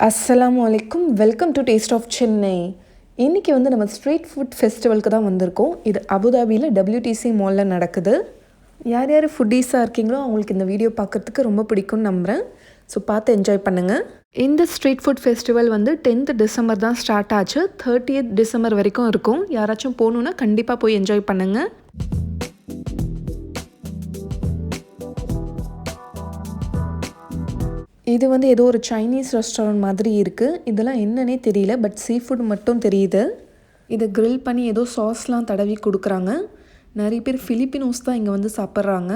அஸ்ஸலாமு அலைக்கும். Welcome to taste of Chennai. இன்றைக்கி வந்து நம்ம ஸ்ட்ரீட் ஃபுட் ஃபெஸ்டிவலுக்கு தான் வந்திருக்கோம். இது அபுதாபியில் WTC மாலில் நடக்குது. யார் யார் ஃபுட்டீஸாக இருக்கீங்களோ அவங்களுக்கு இந்த வீடியோ பார்க்குறதுக்கு ரொம்ப பிடிக்கும்னு நம்புகிறேன். ஸோ பார்த்து என்ஜாய் பண்ணுங்கள். இந்த ஸ்ட்ரீட் ஃபுட் ஃபெஸ்டிவல் வந்து 10th டிசம்பர் தான் ஸ்டார்ட் ஆச்சு. 30th டிசம்பர் வரைக்கும் இருக்கும். யாராச்சும் போகணுன்னா கண்டிப்பாக போய் என்ஜாய் பண்ணுங்கள். இது வந்து ஏதோ ஒரு சைனீஸ் ரெஸ்டாரண்ட் மாதிரி இருக்குது. இதெல்லாம் என்னன்னே தெரியல, பட் சீ ஃபுட் மட்டும் தெரியுது. இதை க்ரில் பண்ணி ஏதோ சாஸ்லாம் தடவி கொடுக்குறாங்க. நிறைய பேர் ஃபிலிப்பினோஸ் தான் இங்கே வந்து சாப்பிட்றாங்க.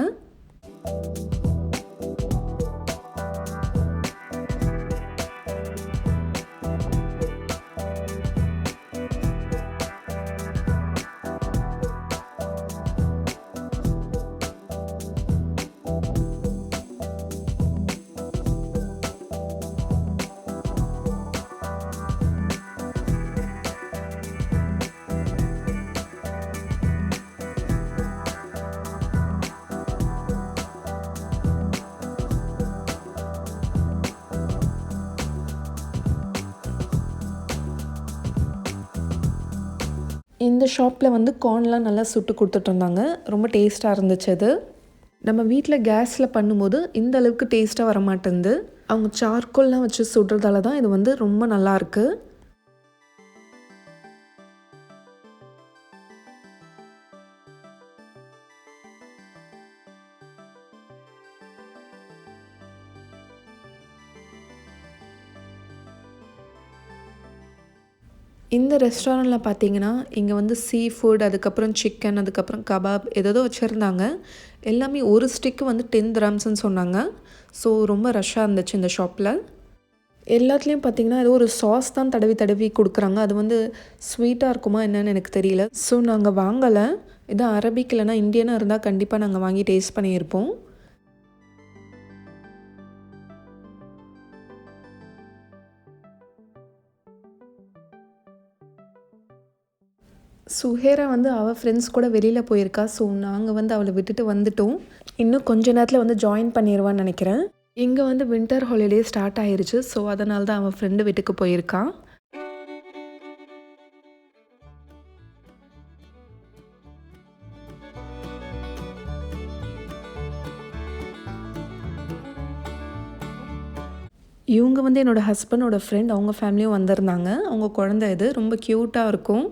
இந்த ஷாப்பில் வந்து கார்ன்லாம் நல்லா சுட்டு கொடுத்துட்டு இருந்தாங்க. ரொம்ப டேஸ்ட்டாக இருந்துச்சு. அது நம்ம வீட்டில் கேஸில் பண்ணும்போது இந்த அளவுக்கு டேஸ்ட்டாக வர மாட்டேங்குது. அவங்க சார்கோல்லாம் வச்சு சுடுறதால தான் இது வந்து ரொம்ப நல்லாயிருக்கு. இந்த ரெஸ்டாரண்ட்டில் பார்த்தீங்கன்னா இங்கே வந்து சீ ஃபுட், அதுக்கப்புறம் சிக்கன், அதுக்கப்புறம் கபாப் ஏதோ வச்சுருந்தாங்க. எல்லாமே ஒரு ஸ்டிக்கு வந்து 10 dirhamsன்னு சொன்னாங்க. ஸோ ரொம்ப ரஷ்ஷாக இருந்துச்சு இந்த ஷாப்பில். எல்லாத்துலேயும் பார்த்தீங்கன்னா ஏதோ ஒரு சாஸ் தான் தடவி தடவி கொடுக்குறாங்க. அது வந்து ஸ்வீட்டாக இருக்குமா என்னன்னு எனக்கு தெரியல. ஸோ நாங்கள் வாங்கலை. இது அரபிக் இல்லைனா இந்தியனாக இருந்தால் கண்டிப்பாக நாங்கள் வாங்கி டேஸ்ட் பண்ணியிருப்போம். சுஹேரா வந்து அவள் ஃப்ரெண்ட்ஸ் கூட வெளியில் போயிருக்கா. ஸோ நாங்கள் வந்து அவளை விட்டுட்டு வந்துட்டோம். இன்னும் கொஞ்ச நேரத்தில் வந்து ஜாயின் பண்ணிடுவான்னு நினைக்கிறேன். இங்கே வந்து வின்டர் ஹாலிடே ஸ்டார்ட் ஆயிருச்சு. ஸோ அதனால தான் அவன் ஃப்ரெண்டு வீட்டுக்கு போயிருக்கான். இவங்க வந்து என்னோடய ஹஸ்பண்டோட ஃப்ரெண்ட், அவங்க ஃபேமிலியும் வந்திருந்தாங்க. அவங்க குழந்தை இது ரொம்ப க்யூட்டாக இருக்கும்.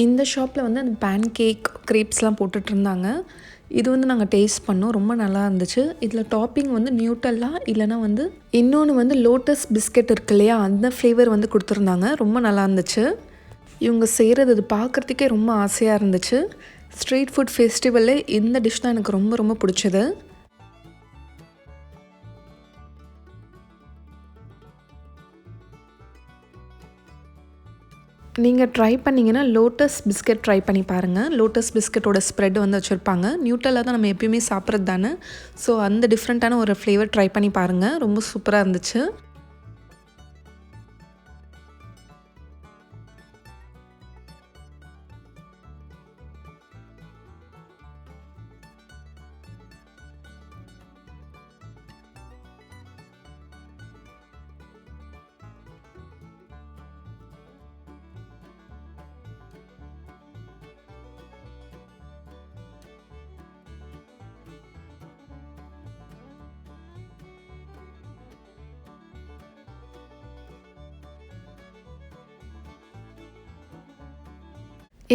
இந்த ஷாப்பில் வந்து அந்த பேன் கேக், க்ரேப்ஸ்லாம் போட்டுட்ருந்தாங்க. இது வந்து நாங்கள் டேஸ்ட் பண்ணோம். ரொம்ப நல்லா இருந்துச்சு. இதில் டாப்பிங் வந்து நியூட்டல்லா இல்லைனா வந்து இன்னொன்று வந்து லோட்டஸ் பிஸ்கெட் இருக்கு இல்லையா, அந்த ஃப்ளேவர் வந்து கொடுத்துருந்தாங்க. ரொம்ப நல்லா இருந்துச்சு. இவங்க செய்கிறது அது பார்க்குறதுக்கே ரொம்ப ஆசையாக இருந்துச்சு. ஸ்ட்ரீட் ஃபுட் ஃபெஸ்டிவல்லே இந்த டிஷ் தான் எனக்கு ரொம்ப ரொம்ப பிடிச்சது. நீங்கள் ட்ரை பண்ணிங்கன்னா லோட்டஸ் பிஸ்கெட் ட்ரை பண்ணி பாருங்கள். லோட்டஸ் பிஸ்கெட்டோட ஸ்ப்ரெட் வந்து வச்சுருப்பாங்க. நியூட்டலாக தான் நம்ம எப்பயுமே சாப்பிட்றது தானே. ஸோ அந்த டிஃப்ரெண்ட்டான ஒரு ஃப்ளேவர் ட்ரை பண்ணி பாருங்கள். ரொம்ப சூப்பராக இருந்துச்சு.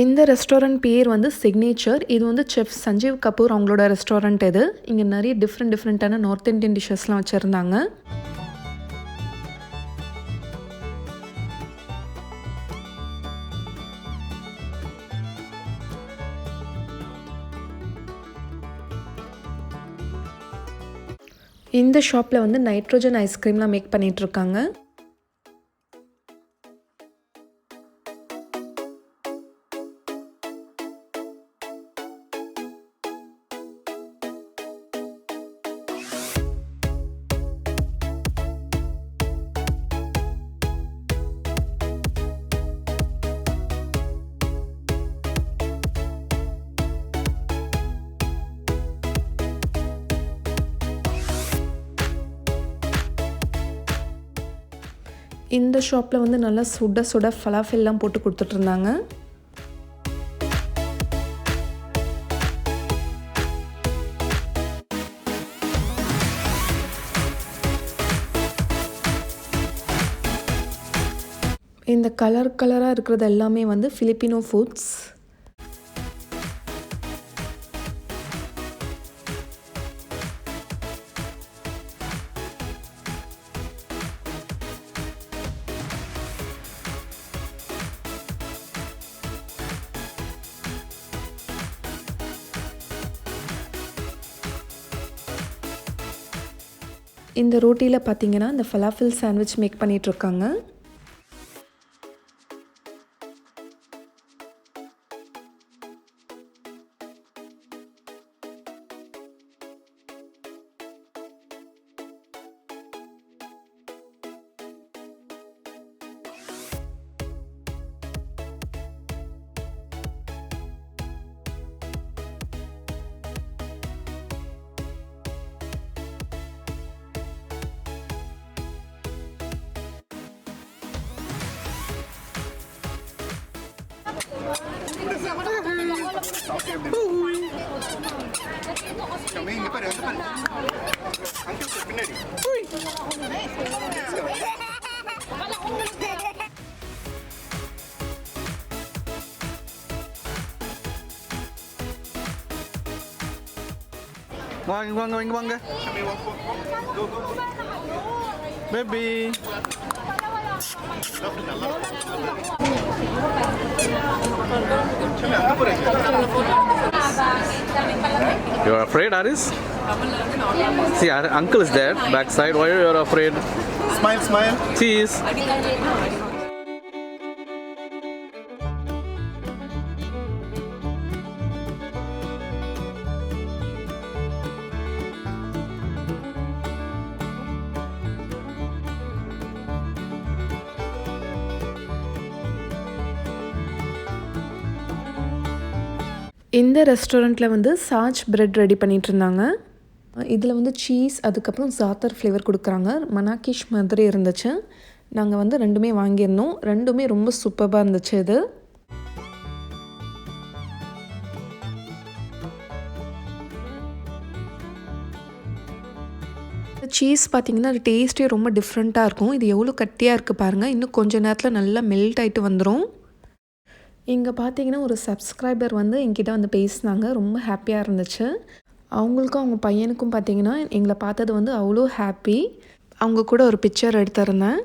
இந்த ரெஸ்டாரண்ட் பேர் வந்து சிக்னேச்சர். இது வந்து செஃப் சஞ்சீவ் கபூர் அவங்களோட ரெஸ்டாரண்ட் இது. இங்கே நிறைய டிஃப்ரெண்ட்டான நார்த் இந்தியன் டிஷ்ஷஸ்லாம் வச்சுருந்தாங்க. இந்த ஷாப்பில் வந்து நைட்ரோஜன் ஐஸ்கிரீம்லாம் மேக் பண்ணிகிட்ருக்காங்க. இந்த ஷாப்பில் வந்து நல்லா சுட சுட ஃபலாஃபெல்லாம் போட்டு கொடுத்துட்ருந்தாங்க. இந்த கலராக இருக்கிறது எல்லாமே வந்து ஃபிலிப்பினோ ஃபுட்ஸ். இந்த ரோட்டியில் பார்த்தீங்கன்னா இந்த ஃபலாஃபில் சாண்ட்விச் மேக் பண்ணிகிட்ருக்காங்க. வாங்க baby. You are afraid, Aris? See, our uncle is there, backside. Why are you afraid? Smile. Cheese. இந்த ரெஸ்டாரண்ட்டில் வந்து சாச் பிரெட் ரெடி பண்ணிகிட்டு இருந்தாங்க. இதில் வந்து சீஸ் அதுக்கப்புறம் ஜாத்தர் ஃப்ளேவர் கொடுக்குறாங்க. மனாக்கிஷ் மாதிரி இருந்துச்சு. நாங்கள் வந்து ரெண்டுமே வாங்கியிருந்தோம். ரெண்டுமே ரொம்ப சூப்பராக இருந்துச்சு. இது சீஸ் பார்த்திங்கன்னா அது டேஸ்ட்டே ரொம்ப டிஃப்ரெண்ட்டாக இருக்கும். இது எவ்வளோ கட்டியாக இருக்குது பாருங்கள். இன்னும் கொஞ்சம் நேரத்தில் நல்லா மெல்ட் ஆகிட்டு வந்துடும். இங்கே பார்த்தீங்கன்னா ஒரு சப்ஸ்கிரைபர் வந்து என்கிட்ட வந்து பேசினாங்க. ரொம்ப ஹாப்பியாக இருந்துச்சு. அவங்களுக்கும் அவங்க பையனுக்கும் பார்த்தீங்கன்னா எங்களை பார்த்தது வந்து அவ்வளோ ஹாப்பி. அவங்க கூட ஒரு பிக்சர் எடுத்திருந்தேன்.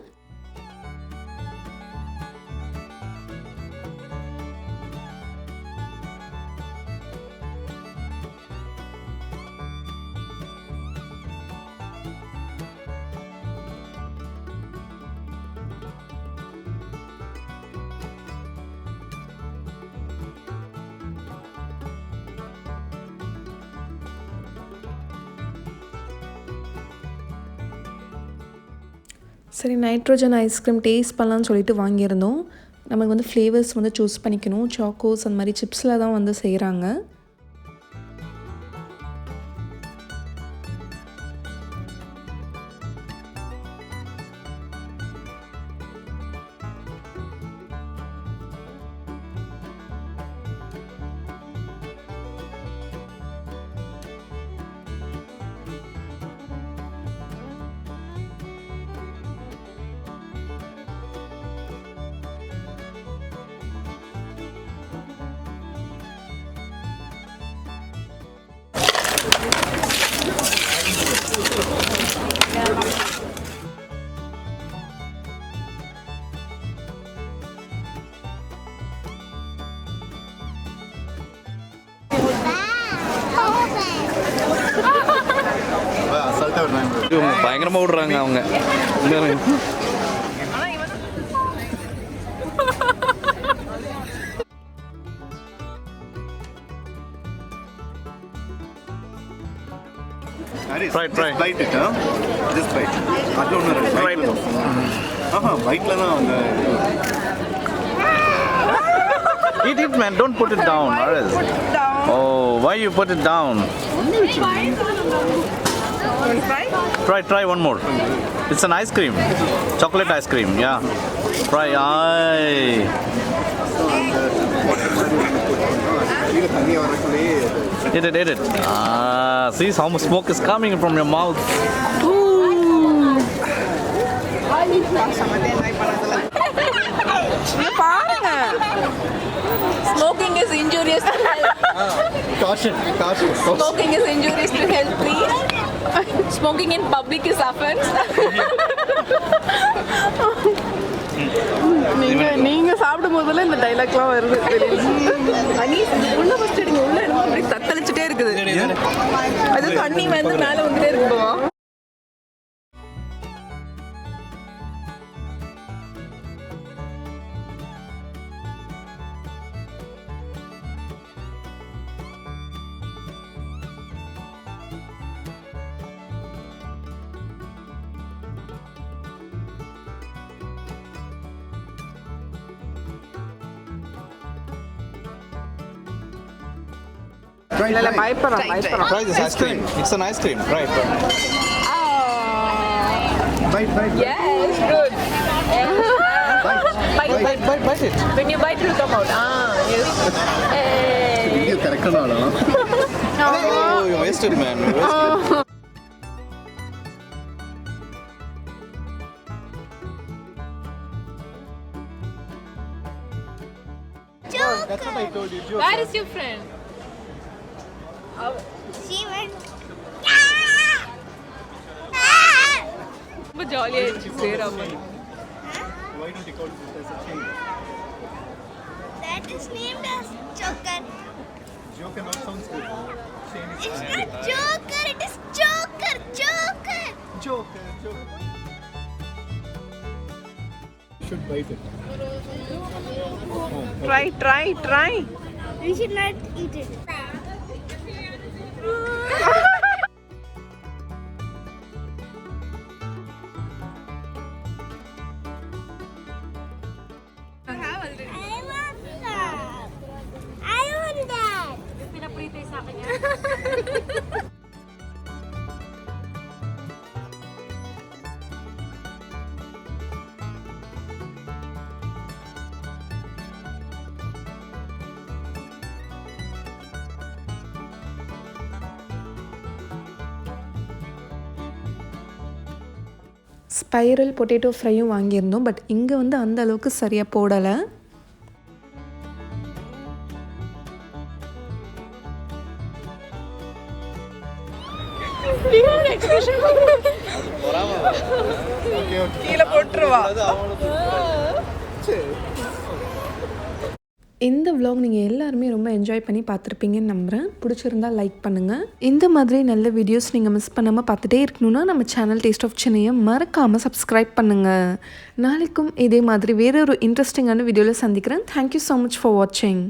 சரி, நைட்ரோஜன் ஐஸ்கிரீம் டேஸ்ட் பண்ணலான்னு சொல்லிட்டு வாங்கியிருந்தோம். நமக்கு வந்து ஃப்ளேவர்ஸ் வந்து சூஸ் பண்ணிக்கணும். சாக்கோஸ் அந்த மாதிரி சிப்ஸில் தான் வந்து செய்கிறாங்க. இவங்க பயங்கரமாக விடுறாங்க அவங்க. Try. Bite it, huh? Just bite. அது ஒன்று Right. பைட்டில் தான் அவங்க. Eat, man. Don't put it down. Put it down. Oh, why you put it down? Try one more. It's an ice cream. Chocolate ice cream, yeah. Try. தண்ணி வரக்குள்ளே Eat it. See how much smoke is coming from your mouth. Smoking is injurious to health. Caution. Smoking is injurious to health, please. Smoking in public is offense. நீங்க சாப்பிடும் போதெல்லாம் இந்த டைலாக்லாம் வருது. உள்ள first எடுங்க, உள்ள எடுங்க, அப்படியே தத்தளிச்சுட்டே இருக்குது. அது தண்ணி வந்து மேல வந்துட்டே இருக்குமா? இல்ல பயப்படுறோம். Try this ice cream. It's an ice cream. Right. Bite. Yes, good. Bite it. When you bite, it will come out. Yes. Hey. இது கரெக்டான ஆளா? Oh, you wasted, man. You wasted. That's what I told you. Where is your friend? She went. ரொம்ப ஜாலியா இருந்துச்சு சேராம. Why don't you call it as a chain? That is named as Joker. Joker not sounds good. Chain is It's not Joker. It is Joker. Joker. You should bite it. Try. We should not eat it. I want that. Pinapritay sa akin yan. Spiral potato ஃப்ரையும் வாங்கியிருந்தோம். But இங்கே வந்து அந்த அளவுக்கு சரியாக போடலை. கீழே போட்டுருவா. இந்த vlog நீங்கள் எல்லாருமே ரொம்ப என்ஜாய் பண்ணி பார்த்துருப்பீங்கன்னு நம்புகிறேன். பிடிச்சிருந்தா லைக் பண்ணுங்கள். இந்த மாதிரி நல்ல வீடியோஸ் நீங்கள் மிஸ் பண்ணாமல் பார்த்துட்டே இருக்கணும்னா நம்ம சேனல் டேஸ்ட் ஆஃப் சென்னையை மறக்காமல் சப்ஸ்கிரைப் பண்ணுங்கள். நாளைக்கும் இதே மாதிரி வேற ஒரு இன்ட்ரெஸ்டிங்கான வீடியோவில் சந்திக்கிறேன். தேங்க்யூ ஸோ மச் ஃபார் வாட்சிங்.